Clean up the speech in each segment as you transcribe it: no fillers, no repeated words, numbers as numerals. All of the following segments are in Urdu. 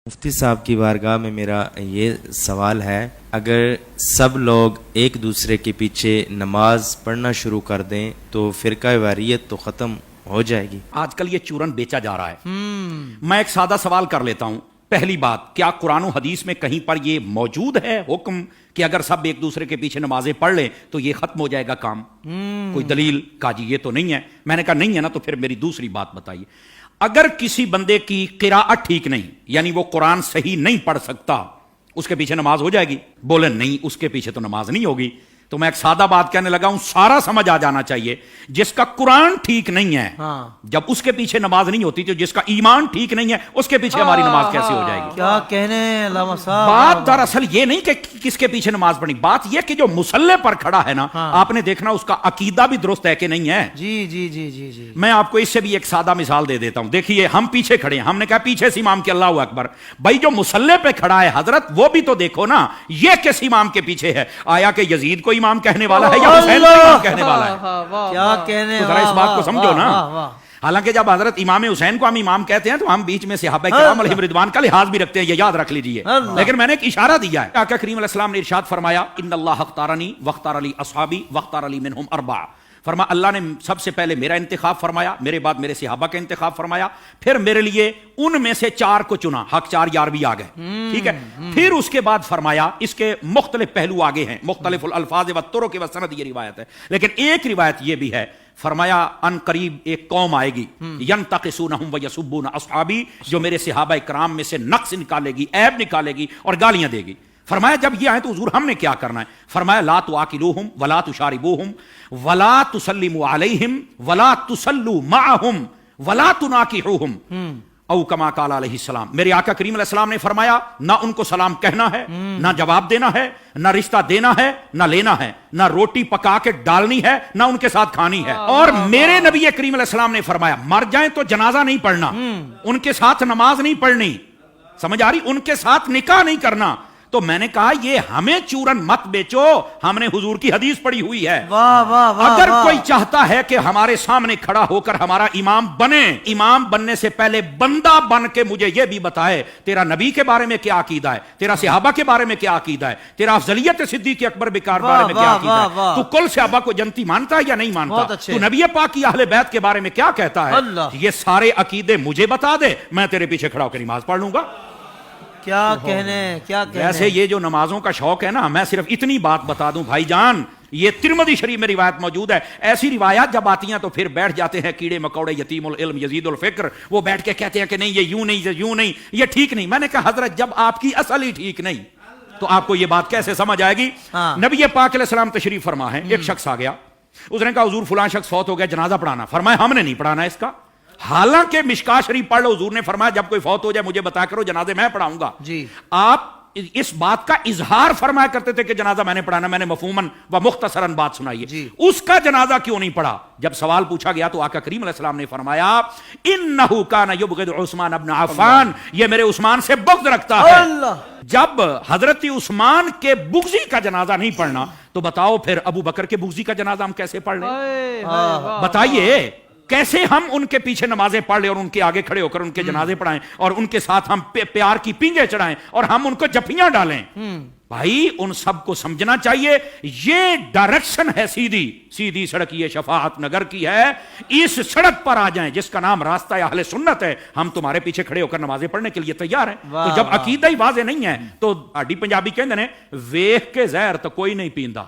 مفتی صاحب کی بارگاہ میں میرا یہ سوال ہے، اگر سب لوگ ایک دوسرے کے پیچھے نماز پڑھنا شروع کر دیں تو فرقہ واریت تو ختم ہو جائے گی؟ آج کل یہ چورن بیچا جا رہا ہے۔ میں ایک سادہ سوال کر لیتا ہوں۔ پہلی بات، کیا قرآن و حدیث میں کہیں پر یہ موجود ہے حکم کہ اگر سب ایک دوسرے کے پیچھے نمازیں پڑھ لیں تو یہ ختم ہو جائے گا کام؟ کوئی دلیل؟ کہا جی یہ تو نہیں ہے۔ میں نے کہا نہیں ہے نا، تو پھر میری دوسری بات بتائیے، اگر کسی بندے کی قراءت ٹھیک نہیں، یعنی وہ قرآن صحیح نہیں پڑھ سکتا، اس کے پیچھے نماز ہو جائے گی؟ بولے نہیں، اس کے پیچھے تو نماز نہیں ہوگی۔ تو میں ایک سادہ بات کہنے لگا ہوں، سارا سمجھ آ جانا چاہیے، جس کا قرآن ٹھیک نہیں ہے جب اس کے پیچھے نماز نہیں ہوتی، تو جس کا ایمان ٹھیک نہیں ہے اس کے پیچھے ہماری نماز کیسے ہو جائے گی؟ کیا کہنے علامہ صاحب۔ بات دراصل یہ نہیں کہ کس کے پیچھے نماز پڑھنی، بات یہ کہ جو مصلی پر کھڑا ہے نا، آپ نے دیکھنا اس کا عقیدہ بھی درست ہے کہ نہیں ہے۔ جی جی جی جی جی میں آپ کو اس سے بھی ایک سادہ مثال دے دیتا ہوں۔ دیکھیے، ہم پیچھے کھڑے ہیں، ہم نے کہا پیچھے سے امام کے اللہ اکبر، بھائی جو مصلی پہ کھڑا ہے حضرت، وہ بھی تو دیکھو نا، یہ کس امام کے پیچھے ہے؟ آیا کہ یزید کو امام کہنے والا ہے یا حسین کو امام کہنے والا ہے؟ کیا کہنے، تو ذرا اس بات کو سمجھو نا۔ حالانکہ جب حضرت امام حسین کو ہم امام کہتے ہیں تو ہم بیچ میں صحابہ کرام علیہم رضوان کا لحاظ بھی رکھتے ہیں، یہ یاد رکھ لیجئے۔ لیکن میں نے ایک اشارہ دیا ہے، آقا کریم علیہ السلام نے ارشاد فرمایا، ان اللہ اختارنی واختار لی اصحابی واختار لی منہم اربع، فرما اللہ نے سب سے پہلے میرا انتخاب فرمایا، میرے بعد میرے صحابہ کا انتخاب فرمایا، پھر میرے لیے ان میں سے 4 کو چنا، حق 4 یار بھی آ گئے، ٹھیک ہے۔ پھر اس کے بعد فرمایا، اس کے مختلف پہلو آگے ہیں، مختلف الالفاظ و طرق و سند، یہ روایت ہے، لیکن ایک روایت یہ بھی ہے، فرمایا ان قریب ایک قوم آئے گی، ینتقصونہم ویسبون اصحابی، جو میرے صحابہ کرام میں سے نقص نکالے گی، عیب نکالے گی اور گالیاں دے گی۔ فرمایا جب یہ آئے تو حضور ہم نے کیا کرنا ہے؟ فرمایا لا تواکلوہم ولا تشاربوہم ولا تسلموا علیہم ولا تسلوا معہم ولا تناکحوہم، او کما قال علیہ السلام۔ میرے آقا کریم علیہ السلام نے فرمایا، نہ ان کو سلام کہنا ہے، نہ جواب دینا ہے، نہ رشتہ دینا ہے، نہ لینا ہے، نہ روٹی پکا کے ڈالنی ہے، نہ ان کے ساتھ کھانی ہے۔ اور میرے نبی کریم علیہ السلام نے فرمایا، مر جائیں تو جنازہ نہیں پڑھنا، ان کے ساتھ نماز نہیں پڑھنی، سمجھ آ رہی؟ ان کے ساتھ نکاح نہیں کرنا۔ تو میں نے کہا یہ ہمیں چورن مت بیچو، ہم نے حضور کی حدیث پڑھی ہوئی ہے۔ اگر کوئی چاہتا ہے کہ ہمارے سامنے کھڑا ہو کر ہمارا امام بنے، امام بننے سے پہلے بندہ بن کے مجھے یہ بھی بتائے تیرا نبی کے بارے میں کیا عقیدہ ہے، تیرا صحابہ کے بارے میں کیا عقیدہ ہے، تیرا افضلیت صدیق اکبر بکار بارے میں کیا عقیدہ ہے، تو کل صحابہ کو جنتی مانتا ہے یا نہیں مانتا، تو نبی پاک کی اہل بیت کے بارے میں کیا کہتا ہے، یہ سارے عقیدے مجھے بتا دے، میں تیرے پیچھے کھڑا ہو کے نماز پڑھ لوں گا۔ کیا کہنے، کیا کہنے۔ ویسے یہ جو نمازوں کا شوق ہے نا، میں صرف اتنی بات بتا دوں بھائی جان، یہ ترمذی شریف میں روایت موجود ہے، ایسی روایات جب آتی ہیں تو پھر بیٹھ جاتے ہیں کیڑے مکوڑے، یتیم العلم یزید الفکر، وہ بیٹھ کے کہتے ہیں کہ نہیں یہ یوں نہیں، یہ یوں نہیں، یہ ٹھیک نہیں۔ میں نے کہا حضرت جب آپ کی اصل ہی ٹھیک نہیں تو آپ کو یہ بات کیسے سمجھ آئے گی؟ نبی پاک علیہ السلام تشریف فرما ہے، ایک شخص آ گیا، اس نے کہا حضور فلاں شخص فوت ہو گیا، جنازہ پڑھانا۔ فرمایا ہم نے نہیں پڑھانا اس کا، حالانکہ مشکاہ شریف پڑھ لو، حضور نے فرمایا جب کوئی فوت ہو جائے مجھے بتا کرو، جنازے میں پڑھاؤں گا۔ جی آپ اس بات کا اظہار فرمایا کرتے تھے کہ جنازہ میں نے پڑھانا، میں نے مفہوماً و مختصراً بات سنائی ہے، اس کا جنازہ کیوں نہیں پڑھا؟ جب سوال پوچھا گیا تو آقا کریم علیہ السلام نے فرمایا، انہ کان یبغض عثمان ابن عفان، یہ میرے عثمان سے بغض رکھتا ہے۔ جب حضرت عثمان کے بغضی کا جنازہ نہیں پڑھنا تو بتاؤ پھر ابو بکر کے بغضی کا جنازہ ہم کیسے پڑھ لیں؟ بتائیے کیسے ہم ان کے پیچھے نمازیں پڑھ لیں اور ان کے آگے کھڑے ہو کر ان کے جنازے پڑھائیں اور ان کے ساتھ ہم پیار کی پینگیں چڑھائیں اور ہم ان کو جفیاں ڈالیں؟ بھائی ان سب کو سمجھنا چاہیے، یہ ڈائریکشن ہے سیدھی سڑک، یہ شفاعت نگر کی ہے، اس سڑک پر آ جائیں جس کا نام راستہ اہل سنت ہے، ہم تمہارے پیچھے کھڑے ہو کر نمازیں پڑھنے کے لیے تیار ہیں۔ تو جب عقیدہ ہی واضح نہیں ہے تو آڈی پنجابی کہندے نے ویکھ کے زہر تو کوئی نہیں پیندا۔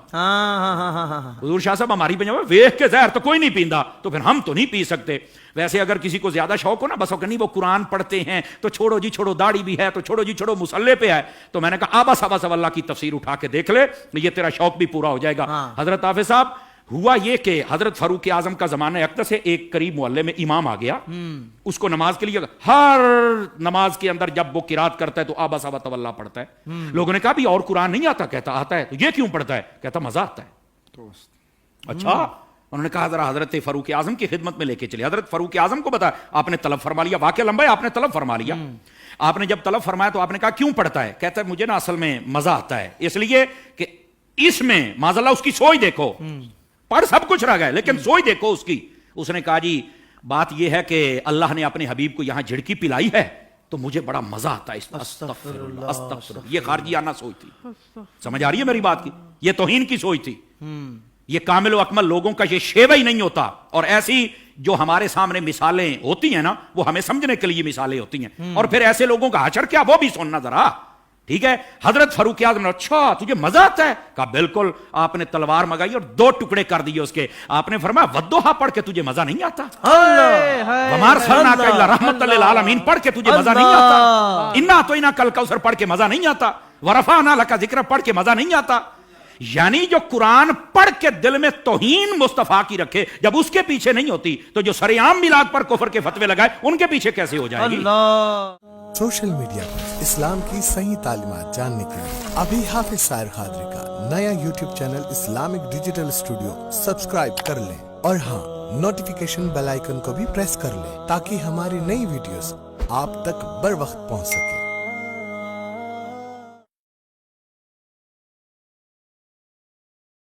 حضور شاہ صاحب ہماری پنجابی ویکھ کے زہر تو کوئی نہیں پیندا، تو پھر ہم تو نہیں پی سکتے۔ ویسے اگر کسی کو زیادہ شوق ہو نا، بس نہیں وہ قرآن پڑھتے ہیں تو چھوڑو جی چھوڑو، داڑھی بھی ہے تو چھوڑو جی چھوڑو، مصلی پہ ہے، تو میں نے کہا آبا صاحب اللہ کی تفسیر اٹھا کے دیکھ لے، یہ تیرا شوق بھی پورا ہو جائے گا۔ حضرت حافظ صاحب ہوا یہ کہ حضرت فاروق اعظم کا زمانہ اقدس ہے، ایک قریب محلے میں امام آ گیا، اس کو نماز کے لیے ہر نماز کے اندر جب وہ قرات کرتا ہے تو آبا صاحب تولا پڑھتا ہے۔ لوگوں نے کہا بھی اور قرآن نہیں آتا؟ کہتا آتا ہے۔ تو یہ کیوں پڑھتا ہے؟ کہتا مزہ آتا ہے۔ اچھا، انہوں نے کہا ذرا حضرت فاروق اعظم کی خدمت میں لے کے چلے۔ حضرت فاروق اعظم کو بتا، آپ نے طلب فرما لیا، واقعہ لمبا ہے، آپ نے طلب فرما لیا۔ آپ نے جب طلب فرمایا تو آپ نے کہا کیوں پڑھتا ہے؟ کہتا ہے مجھے نا اصل میں مزہ آتا ہے، اس لیے کہ اس میں معاذ اللہ اس کی سوچ دیکھو، پڑھ سب کچھ رہ گئے لیکن سوچ دیکھو اس کی۔ اس نے کہا جی بات یہ ہے کہ اللہ نے اپنے حبیب کو یہاں جھڑکی پلائی ہے تو مجھے بڑا مزہ آتا ہے اس پر استغفر اللہ استغفر اللہ. یہ خارجی آنا سوچ تھی. سمجھ آ رہی ہے میری بات کی؟ یہ توہین کی سوچ تھی. یہ کامل و اکمل لوگوں کا یہ شیوہ ہی نہیں ہوتا. اور ایسی جو ہمارے سامنے مثالیں ہوتی ہیں نا وہ ہمیں سمجھنے کے لیے مثالیں ہوتی ہیں. اور پھر ایسے لوگوں کا حشر کیا وہ بھی سننا ذرا. ٹھیک ہے. حضرت فاروق اعظم نے اچھا تجھے مزہ آتا ہے؟ کہا بالکل. آپ نے تلوار منگائی اور 2 ٹکڑے کر دیے اس کے. آپ نے فرمایا والضحیٰ پڑھ کے تجھے مزہ نہیں آتا؟ وما ارسلناک الا رحمۃ للعالمین پڑھ کے تجھے مزہ نہیں آتا؟ انا اعطیناک الکوثر پڑھ کے مزہ نہیں آتا؟ ورفعنا لک ذکرک پڑھ کے مزہ نہیں آتا؟ یعنی جو قرآن پڑھ کے دل میں توہین مصطفیٰ کی رکھے جب اس کے پیچھے نہیں ہوتی تو جو سر عام میلاد پر کفر کے فتوے لگائے ان کے پیچھے کیسے ہو جائے گی؟ سوشل میڈیا پر اسلام کی صحیح تعلیمات جاننے کے لیے ابھی حافظ سائر قادری کا نیا YouTube channel Islamic digital studio subscribe کر لیں اور ہاں نوٹیفیکیشن بیل آئیکن کو بھی پریس کر لیں تاکہ ہماری نئی ویڈیوز آپ تک بر وقت پہنچ سکیں.